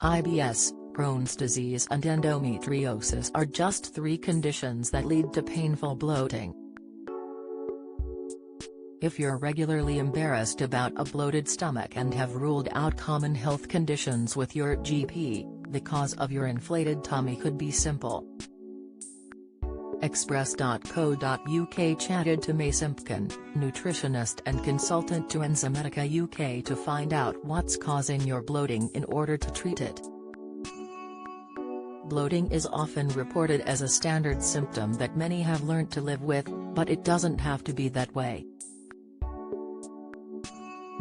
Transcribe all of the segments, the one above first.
IBS, Crohn's disease and endometriosis are just 3 conditions that lead to painful bloating. If you're regularly embarrassed about a bloated stomach and have ruled out common health conditions with your GP, the cause of your inflated tummy could be simple. Express.co.uk chatted to May Simpkin, nutritionist and consultant to Enzymedica UK, to find out what's causing your bloating in order to treat it. Bloating is often reported as a standard symptom that many have learned to live with, but it doesn't have to be that way.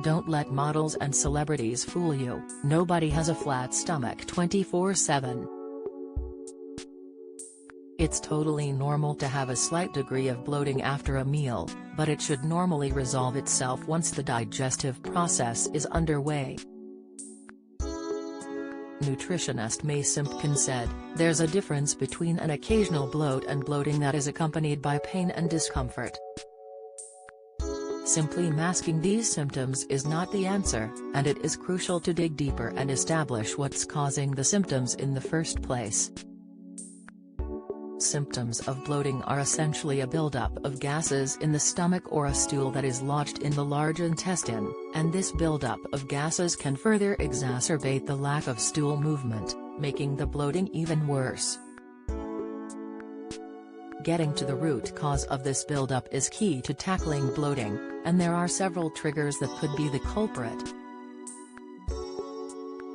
Don't let models and celebrities fool you. Nobody has a flat stomach 24/7. It's totally normal to have a slight degree of bloating after a meal, but it should normally resolve itself once the digestive process is underway. Nutritionist May Simpkin said, "There's a difference between an occasional bloat and bloating that is accompanied by pain and discomfort. Simply masking these symptoms is not the answer, and it is crucial to dig deeper and establish what's causing the symptoms in the first place." Symptoms of bloating are essentially a buildup of gases in the stomach or a stool that is lodged in the large intestine, and this buildup of gases can further exacerbate the lack of stool movement, making the bloating even worse. Getting to the root cause of this buildup is key to tackling bloating, and there are several triggers that could be the culprit.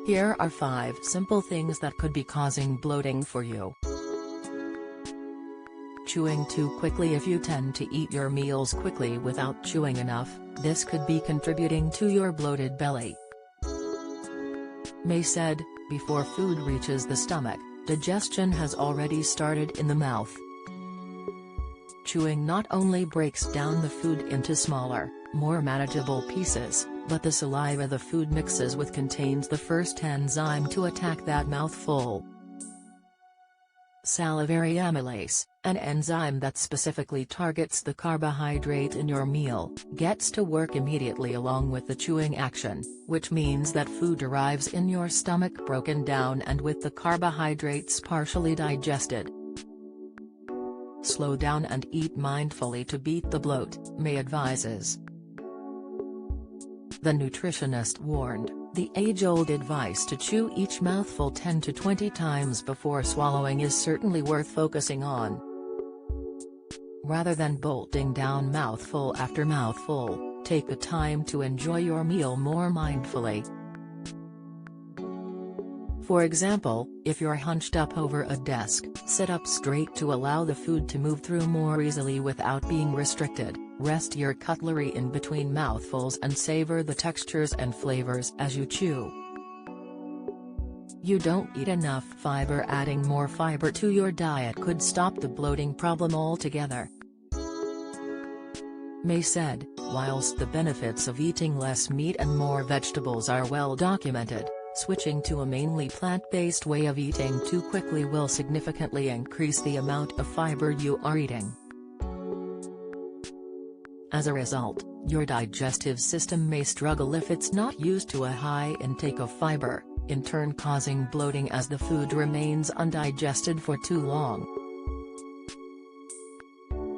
Here are 5 simple things that could be causing bloating for you. Chewing too quickly. If you tend to eat your meals quickly without chewing enough, this could be contributing to your bloated belly. May said, before food reaches the stomach, digestion has already started in the mouth. Chewing not only breaks down the food into smaller, more manageable pieces, but the saliva the food mixes with contains the first enzyme to attack that mouthful. Salivary amylase, an enzyme that specifically targets the carbohydrate in your meal, gets to work immediately along with the chewing action, which means that food arrives in your stomach broken down and with the carbohydrates partially digested. Slow down and eat mindfully to beat the bloat, May advises. The nutritionist warned, the age-old advice to chew each mouthful 10 to 20 times before swallowing is certainly worth focusing on. Rather than bolting down mouthful after mouthful, take the time to enjoy your meal more mindfully. For example, if you're hunched up over a desk, sit up straight to allow the food to move through more easily without being restricted. Rest your cutlery in between mouthfuls and savor the textures and flavors as you chew. You don't eat enough fiber. Adding more fiber to your diet could stop the bloating problem altogether. May said, whilst the benefits of eating less meat and more vegetables are well documented, switching to a mainly plant-based way of eating too quickly will significantly increase the amount of fiber you are eating. As a result, your digestive system may struggle if it's not used to a high intake of fiber, in turn causing bloating as the food remains undigested for too long.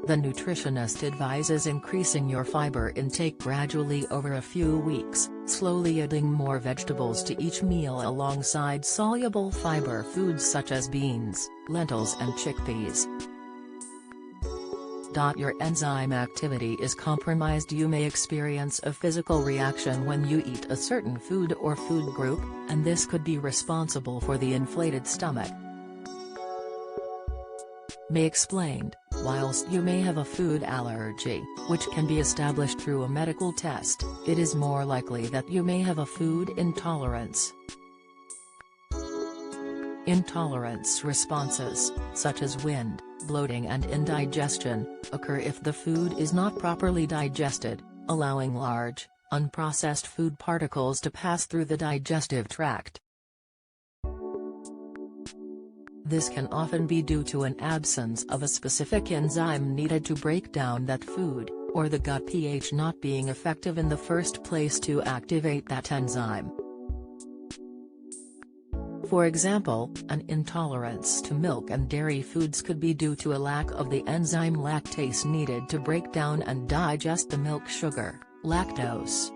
The nutritionist advises increasing your fiber intake gradually over a few weeks, slowly adding more vegetables to each meal alongside soluble fiber foods such as beans, lentils and chickpeas. Your enzyme activity is compromised. You may experience a physical reaction when you eat a certain food or food group, and this could be responsible for the inflated stomach. May explained, whilst you may have a food allergy, which can be established through a medical test, it is more likely that you may have a food intolerance. Intolerance responses, such as wind, bloating and indigestion, occur if the food is not properly digested, allowing large, unprocessed food particles to pass through the digestive tract. This can often be due to an absence of a specific enzyme needed to break down that food, or the gut pH not being effective in the first place to activate that enzyme. For example, an intolerance to milk and dairy foods could be due to a lack of the enzyme lactase needed to break down and digest the milk sugar, lactose.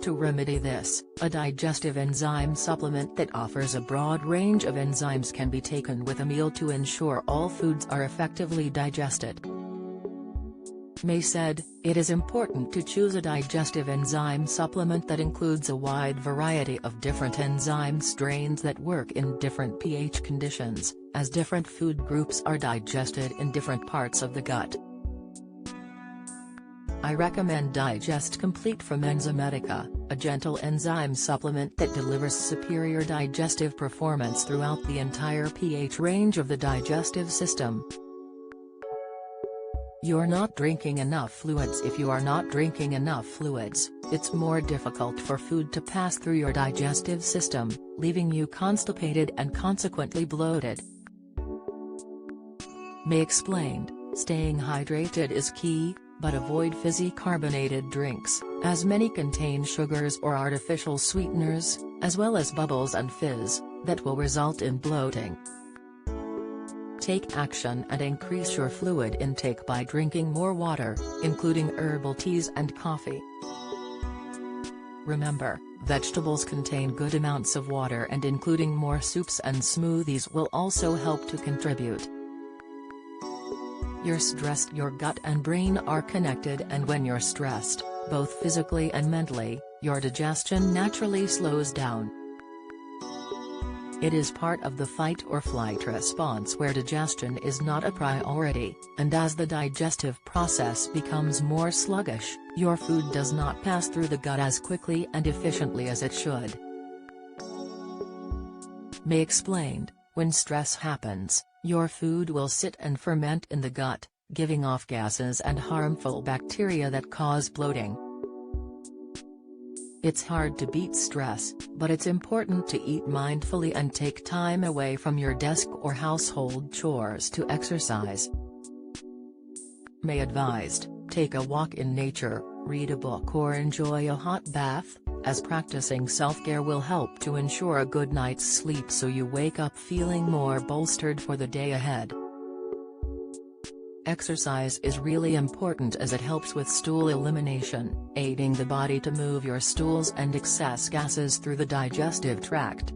To remedy this, a digestive enzyme supplement that offers a broad range of enzymes can be taken with a meal to ensure all foods are effectively digested. May said, "It is important to choose a digestive enzyme supplement that includes a wide variety of different enzyme strains that work in different pH conditions, as different food groups are digested in different parts of the gut. I recommend Digest Complete from Enzymedica, a gentle enzyme supplement that delivers superior digestive performance throughout the entire pH range of the digestive system." You're not drinking enough fluids. If you are not drinking enough fluids, it's more difficult for food to pass through your digestive system, leaving you constipated and consequently bloated. May explained, staying hydrated is key, but avoid fizzy carbonated drinks, as many contain sugars or artificial sweeteners, as well as bubbles and fizz, that will result in bloating. Take action and increase your fluid intake by drinking more water, including herbal teas and coffee. Remember, vegetables contain good amounts of water, and including more soups and smoothies will also help to contribute. You're stressed. Your gut and brain are connected, and when you're stressed, both physically and mentally, your digestion naturally slows down. It is part of the fight or flight response where digestion is not a priority, and as the digestive process becomes more sluggish, your food does not pass through the gut as quickly and efficiently as it should. May explained, when stress happens, your food will sit and ferment in the gut, giving off gases and harmful bacteria that cause bloating. It's hard to beat stress, but it's important to eat mindfully and take time away from your desk or household chores to exercise. May advised, take a walk in nature, read a book or enjoy a hot bath, as practicing self-care will help to ensure a good night's sleep so you wake up feeling more bolstered for the day ahead. Exercise is really important as it helps with stool elimination, aiding the body to move your stools and excess gases through the digestive tract.